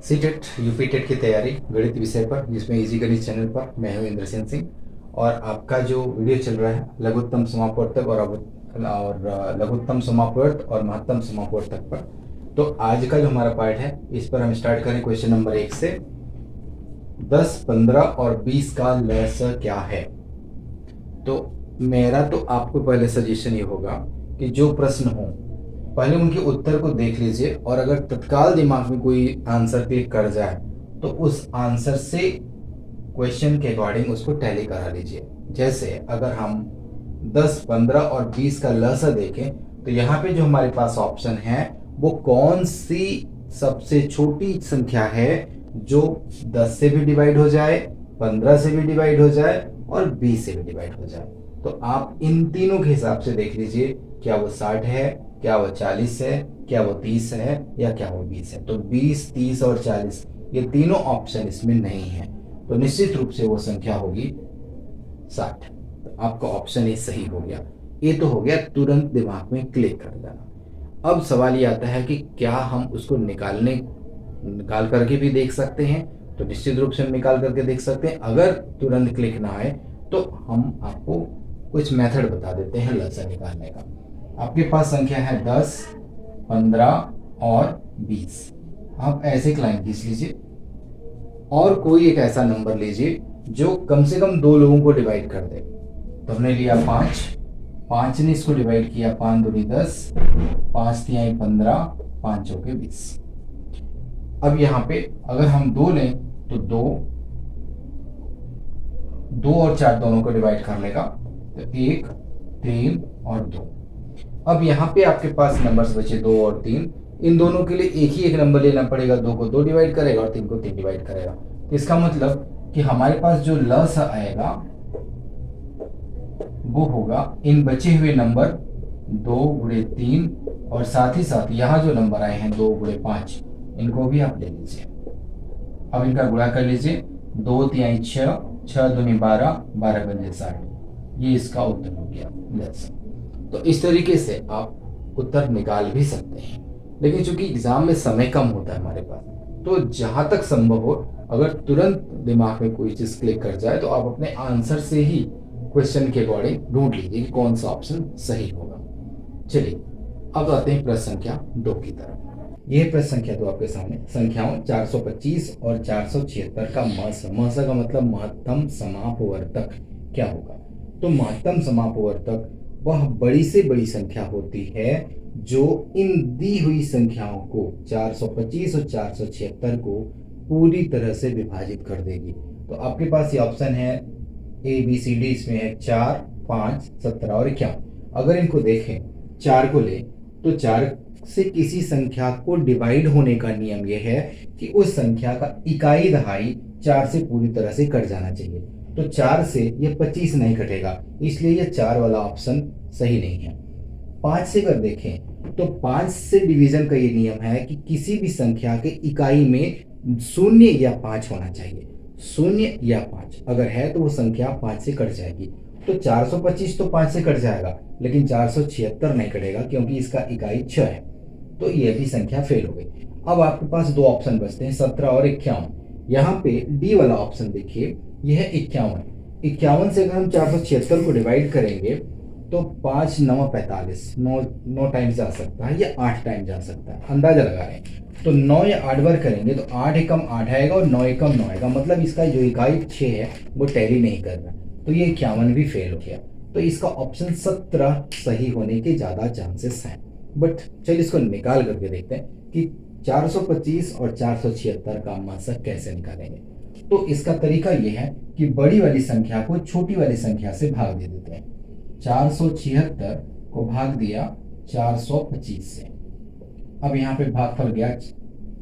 CTET UP TET की तैयारी गणित विषय पर, जिसमें इजी गणित चैनल पर मैं हूं इंद्रसेन सिंह। और आपका जो वीडियो चल रहा है लघुत्तम समापवर्तक और लघुत्तम समापवर्त और महत्तम समापवर्तक पर, तो आज का जो हमारा पार्ट है इस पर हम स्टार्ट करें क्वेश्चन नंबर 1 से। 10, 15 और 20 का लसाअ क्या है? तो मेरा तो आपको पहले सजेशन ये होगा कि जो प्रश्न हो पहले उनके उत्तर को देख लीजिए, और अगर तत्काल दिमाग में कोई आंसर क्लिक कर जाए तो उस आंसर से क्वेश्चन के अकॉर्डिंग उसको टैली करा लीजिए। जैसे अगर हम 10, 15 और 20 का लसाअ देखें तो यहाँ पे जो हमारे पास ऑप्शन है वो कौन सी सबसे छोटी संख्या है जो 10 से भी डिवाइड हो जाए, 15 से भी डिवाइड हो जाए और 20 से भी डिवाइड हो जाए। तो आप इन तीनों के हिसाब से देख लीजिए, क्या वो 60 है, क्या वो 40 है, क्या वो 30 है या क्या वो 20 है। तो 20, 30 और 40 ये तीनों ऑप्शन इसमें नहीं है, तो निश्चित रूप से वो संख्या होगी 60। तो आपका ऑप्शन ए सही हो गया। ये तो हो गया तुरंत दिमाग में क्लिक कर जाना। अब सवाल ये आता है कि क्या हम उसको निकाल करके भी देख सकते हैं? तो निश्चित रूप से हम निकाल करके देख सकते हैं। अगर तुरंत क्लिक ना आए तो हम आपको कुछ मेथड बता देते हैं लसाअ निकालने का। आपके पास संख्या है 10, 15 और 20। आप ऐसे एक लाइन खींच लीजिए और कोई एक ऐसा नंबर लीजिए जो कम से कम दो लोगों को डिवाइड कर दे। तो हमने लिया 5, 5 ने इसको डिवाइड किया, 5 दूनी 10, 5 तिहाई 15, 5 चौके 20। अब यहाँ पे अगर हम 2 लें तो 2, 2 और 4 दोनों को डिवाइड कर लेगा, तो 1, 3 और 2। अब यहाँ पे आपके पास नंबर्स बचे 2 और 3। इन दोनों के लिए एक ही एक नंबर लेना पड़ेगा, 2 को 2 डिवाइड करेगा और 3 को 3 डिवाइड करेगा। तो इसका मतलब कि हमारे पास जो लसाअ आएगा वो होगा इन बचे हुए नंबर 2 गुणे 3 और साथ ही साथ यहाँ जो नंबर आए हैं 2 गुणे 5, इनको भी आप ले लीजिए। अब इनका गुणा कर लीजिए, 2 तिहाई 6, 6 दूनी 12, 12 पंजे 60। ये इसका उत्तर हो गया लसाअ। तो इस तरीके से आप उत्तर निकाल भी सकते हैं, लेकिन चूंकि एग्जाम में समय कम होता है हमारे पास, तो जहां तक संभव हो अगर तुरंत दिमाग में कोई चीज क्लिक कर जाए तो आप अपने आंसर से ही क्वेश्चन के अकॉर्डिंग ढूंढ लीजिए कि कौन सा ऑप्शन सही होगा। चलिए अब आते हैं प्रश्न संख्या 2 की तरफ। ये प्रश्न संख्या 2 आपके सामने संख्याओं 425 और 476 का मस का मतलब महत्तम समापवर्तक क्या होगा? तो महत्तम समापवर्तक वह बड़ी से बड़ी संख्या होती है जो इन दी हुई संख्याओं को 425 और 476 को पूरी तरह से विभाजित कर देगी। तो आपके पास ये ऑप्शन है ए बी सी डी, इसमें है 4, 5, 17 और 51। अगर इनको देखें, 4 को ले तो 4 से किसी संख्या को डिवाइड होने का नियम यह है कि उस संख्या का इकाई दहाई 4 से पूरी तरह से कट जाना चाहिए। तो 4 से ये 25 नहीं कटेगा, इसलिए ये 4 वाला ऑप्शन सही नहीं है। 5 से अगर देखें तो 5 से डिवीजन का ये नियम है कि किसी भी संख्या के इकाई में 0 या 5 होना चाहिए। 0 या 5 अगर है तो वो संख्या 5 से कट जाएगी। तो 425 तो 5 से कट जाएगा, लेकिन 476 नहीं कटेगा क्योंकि इसका इकाई 6 है। तो ये भी संख्या फेल हो गई। अब आपके पास दो ऑप्शन बचते हैं, 17 और 51। यहाँ पे डी वाला ऑप्शन देखिए, यह है 51। 51 से अगर हम 476 को डिवाइड करेंगे तो 5 9 45, 9 टाइम्स जा सकता है या 8 टाइम जा सकता है, अंदाजा लगा रहे हैं। तो 9 या 8 बार करेंगे तो 8 एकम 8 आएगा और 9 एकम 9 आएगा, मतलब इसका जो इकाई 6 है वो टैली नहीं कर रहा, तो ये 51 भी फेल हो गया। तो इसका ऑप्शन 17 सही होने के ज़्यादा चांसेस हैं। बट चलिए इसको निकाल करके देखते हैं कि 425 और 476 का मसा कैसे निकालेंगे। तो इसका तरीका यह है कि बड़ी वाली संख्या को छोटी वाली संख्या से भाग दे देते हैं। 476 को भाग दिया 425 से। अब यहाँ पे भागफल गया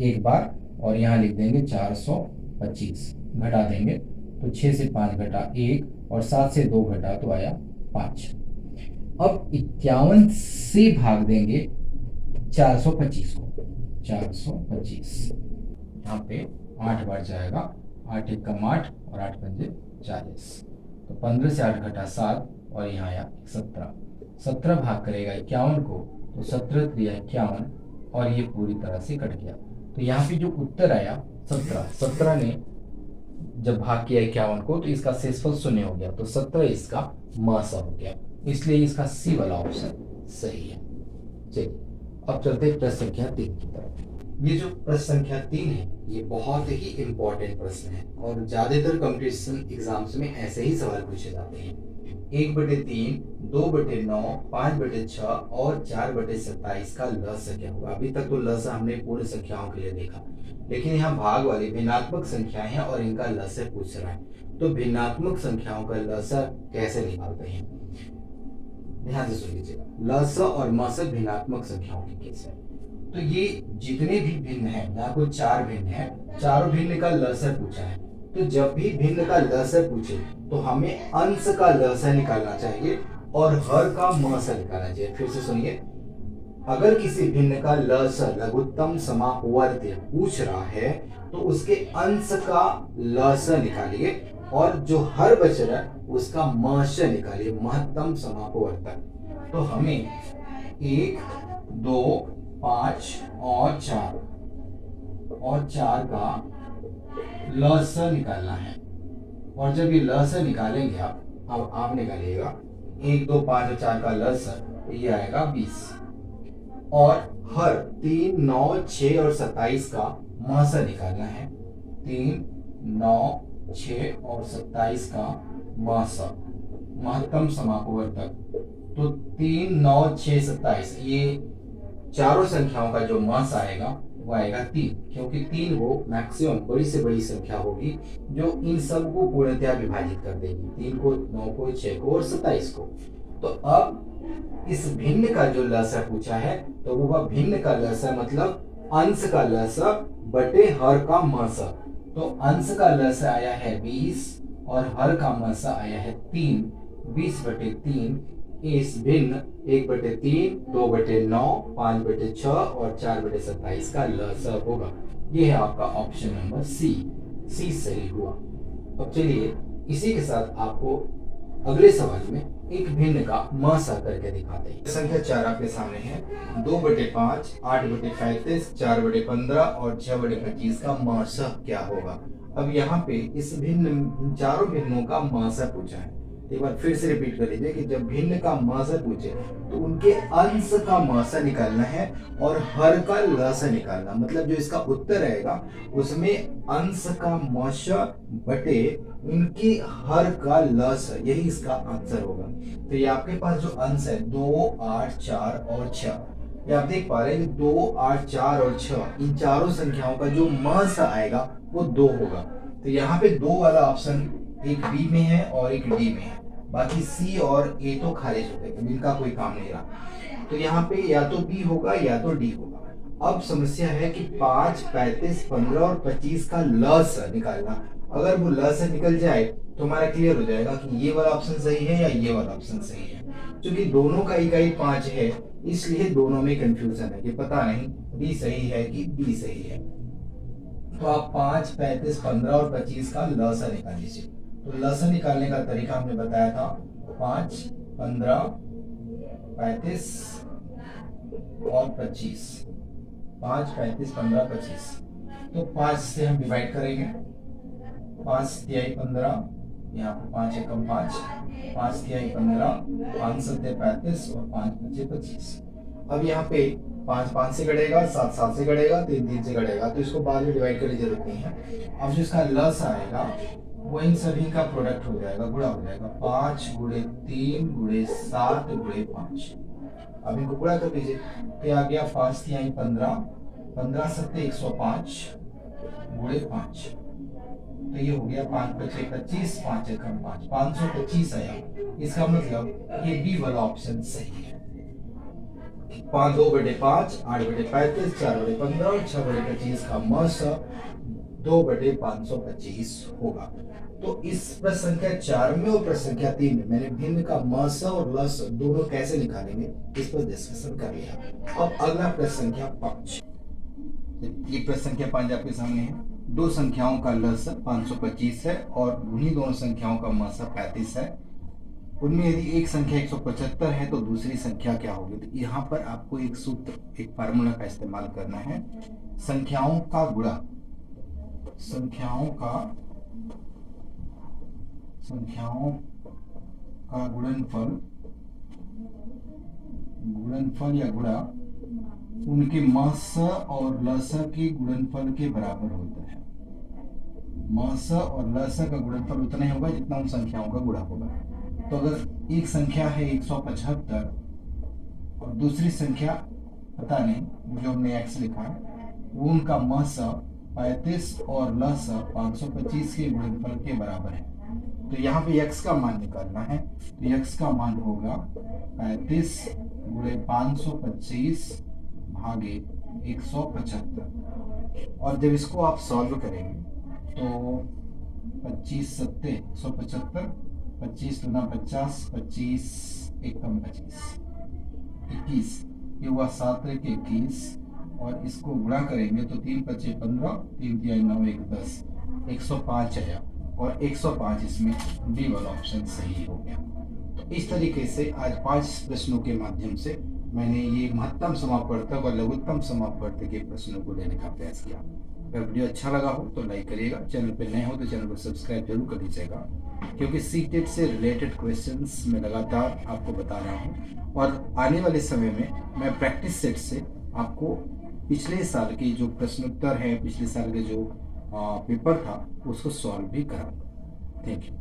एक बार और यहाँ लिख देंगे 425, घटा देंगे तो 6 से 5 घटा 1 और 7 से 2 घटा तो आया 5। अब 51 से भाग देंगे 425 को, 425 यहाँ पे 8 बार जाएगा, 8 एकम 8 और 8 पंजे 40। तो 15 से 8 घटा 7 और यहाँ आया 17। 17 भाग करेगा 51 को तो 17 3 51 और ये पूरी तरह से कट गया। तो यहाँ पे जो उत्तर आया 17, 17 ने जब भाग किया 51 को तो इसका शेषफल 0 हो गया, तो 17 इसका मासा हो गया, इसलिए इसका सी वाला ऑप्शन सही है। चलिए अब चलते हैं प्रश्न संख्या 3 की तरफ। ये जो प्रश्न संख्या 3 है ये बहुत ही इंपॉर्टेंट प्रश्न है और ज्यादातर कंपटीशन एग्जाम्स में ऐसे ही सवाल पूछे जाते हैं। 1/3, 2/9, 5/6 और 4/27 का लसाअ क्या होगा। अभी तक तो लसाअ हमने पूर्ण संख्याओं के लिए देखा, लेकिन यहाँ भाग वाली भिन्नात्मक संख्याएं हैं और इनका लसाअ पूछ रहा है। तो भिन्नात्मक संख्याओं का लसाअ कैसे निकालते हैं, ध्यान से सुन लीजिएगा। लसाअ और मासाअ भिन्नात्मक संख्याओं के केस है। तो ये जितने भी भिन्न है, यहाँ कुल 4 भिन्न है, चारों भिन्न का लसाअ पूछा है। तो जब भी भिन्न का लसाअ पूछे तो हमें अंश का लसाअ निकालना चाहिए और हर का मासाअ निकालना चाहिए। फिर से सुनिए, अगर किसी भिन्न का लसाअ लघुत्तम समापवर्ती पूछ रहा है तो उसके अंश का लसाअ निकालिए और जो हर बच रहा है उसका मासाअ निकालिए, महत्तम समापवर्तक। तो हमें 1, 2, 5 और 4 का लसाअ निकालना है। और जब ये लसाअ निकालेंगे आप निकालिएगा 1, 2, 5 और 4 का लसाअ, तो ये आएगा 20। और हर 3, 9, 6 और 27 का मासाअ निकालना है। 3, 9, 6 और 27 का मासाअ, महत्तम समापवर्तक। तो 3, 9, 6, 27 ये चारों संख्याओं का जो मासाअ आएगा वो आएगा 3, क्योंकि 3 वो मैक्सिमम बड़ी से बड़ी संख्या होगी जो इन सब को पूर्णतया विभाजित कर देगी, 3 को, 9 को, 6 को और 27 को। तो अब इस भिन्न का जो लसाअ पूछा है तो वो भिन्न का लसाअ मतलब अंश का लसाअ बटे हर का मासाअ। तो अंश का लसाअ आया है 20 और हर का मासाअ आया है 3। 20/3 इस भिन्न 1/3, 2/9, 5/6 और 4/27 का लसाअ होगा। ये है आपका ऑप्शन नंबर सी सही हुआ। अब चलिए इसी के साथ आपको अगले सवाल में एक भिन्न का मासाअ करके दिखाते हैं। संख्या 4 आपके सामने है। 2/5, 8/35, 4/15 और 6/25 का मासाअ क्या होगा। अब यहाँ पे इस भिन्न चारों भिन्नों का मासाअ पूछा है। एक बार फिर से रिपीट कर लीजिए कि जब भिन्न का मासाअ पूछे तो उनके अंश का मासाअ निकालना है और हर का लसाअ निकालना, मतलब जो इसका उत्तर आएगा उसमें अंश का मासाअ बटे उनकी हर का लसाअ, यही इसका आंसर होगा। तो ये आपके पास जो अंश है 2, 8, 4 और 6, ये आप देख पा रहे हैं 2, 8, 4 और 6 इन चारों संख्याओं का जो मासाअ आएगा वो 2 होगा। तो यहाँ पे 2 वाला ऑप्शन एक बी में है और एक डी में है, बाकी सी और ए तो खारिज हो गए, इनका कोई काम नहीं रहा। तो यहाँ पे या तो बी होगा या तो डी होगा। अब समस्या है कि 5, 35, 15 और 25 का लसाअ निकालना। अगर वो लसाअ निकल जाए तो हमारा क्लियर हो जाएगा कि ये वाला ऑप्शन सही है या ये वाला ऑप्शन सही है। क्योंकि दोनों का इकाई 5 है इसलिए दोनों में कंफ्यूजन है कि पता नहीं बी सही है कि बी सही है। तो आप 5, 35, 15 और 25 का लसाअ निकाल लीजिए। तो लसाअ निकालने का तरीका हमने बताया था 5, 15, 35 और 25। 5, 35, 15, 25। तो 5 से हम डिवाइड करेंगे। 5 तिहाई 15, यहाँ पर 5 एकम 5, 5 तिहाई 15, 5 सत्ते 35 और 5 पचे 25। अब यहाँ पे 5 5 से कटेगा, 7 7 से कटेगा, 3 3 से कटेगा, तो इसको बाद में डिवाइड करने की जरूरत नहीं है। अब जो इसका लसाअ आएगा वो इन सभी का प्रोडक्ट हो जाएगा, गुणा हो जाएगा। 5 × 3 × 7 × 5। अब इनको गुणा कर दीजिए तो आ गया 5 तिहाई 15, 15 सत्ते 105 × 5। तो ये हो गया 5 पचे 25, 5 एकम 5, 525 आया। इसका मतलब ये बी वाला ऑप्शन सही है। 2/5, 8/35, 4/15 और 6/25 का मासाअ 2/525 होगा। तो इस प्रश्न संख्या 4 में और प्रश्न संख्या 3 में मैंने भिन्न का मासाअ और लसाअ दोनों कैसे निकालेंगे इस पर डिस्कशन कर लिया। अब अगला प्रश्न संख्या 5। ये प्रश्न संख्या 5 आपके सामने है। दो संख्याओं का लसाअ 525 है और उन्हीं दोनों संख्याओं का मासाअ 35 है। उनमें यदि एक संख्या 175 है तो दूसरी संख्या क्या होगी? तो यहाँ पर आपको एक सूत्र, एक फार्मूला का इस्तेमाल करना है। संख्याओं का गुणा, संख्याओं का गुणनफल या गुणा उनके मस और लस के गुणनफल के बराबर होता है। मस और लस का गुणनफल उतना ही होगा जितना उन संख्याओं का गुणा होगा। तो अगर एक संख्या है 175 और दूसरी संख्या पता नहीं, जो हमने x लिखा है, वो उनका मस 35 और लस 525 के गुणनफल के बराबर है। तो यहाँ पे x का मान निकालना है। तो x का मान होगा 35 गुणे 525 भागे 175। और जब इसको आप सॉल्व करेंगे तो 25 सत्ते 175, 25 दूना 50, 25 एकम 25, 21, ये हुआ 7 एक 21। और इसको गुणा करेंगे तो 3 पच्चे 15, 3 तिया 9 1 10, 105 आया। और 105 इसमें डी वाला ऑप्शन सही हो गया। तो इस तरीके से आज 5 प्रश्नों के माध्यम से मैंने ये महत्तम समापवर्तक और लघुत्तम समापवर्तक के प्रश्नों को लेने का प्रयास किया। अगर वीडियो अच्छा लगा हो तो लाइक करिएगा, चैनल पर नए हो तो चैनल को सब्सक्राइब जरूर कर लीजिएगा, क्योंकि सीटेट से रिलेटेड क्वेश्चंस मैं लगातार आपको बता रहा हूँ। और आने वाले समय में मैं प्रैक्टिस सेट से आपको पिछले साल के जो प्रश्नोत्तर हैं, पिछले साल के जो पेपर था, उसको सॉल्व भी कराऊंगा। Thank you.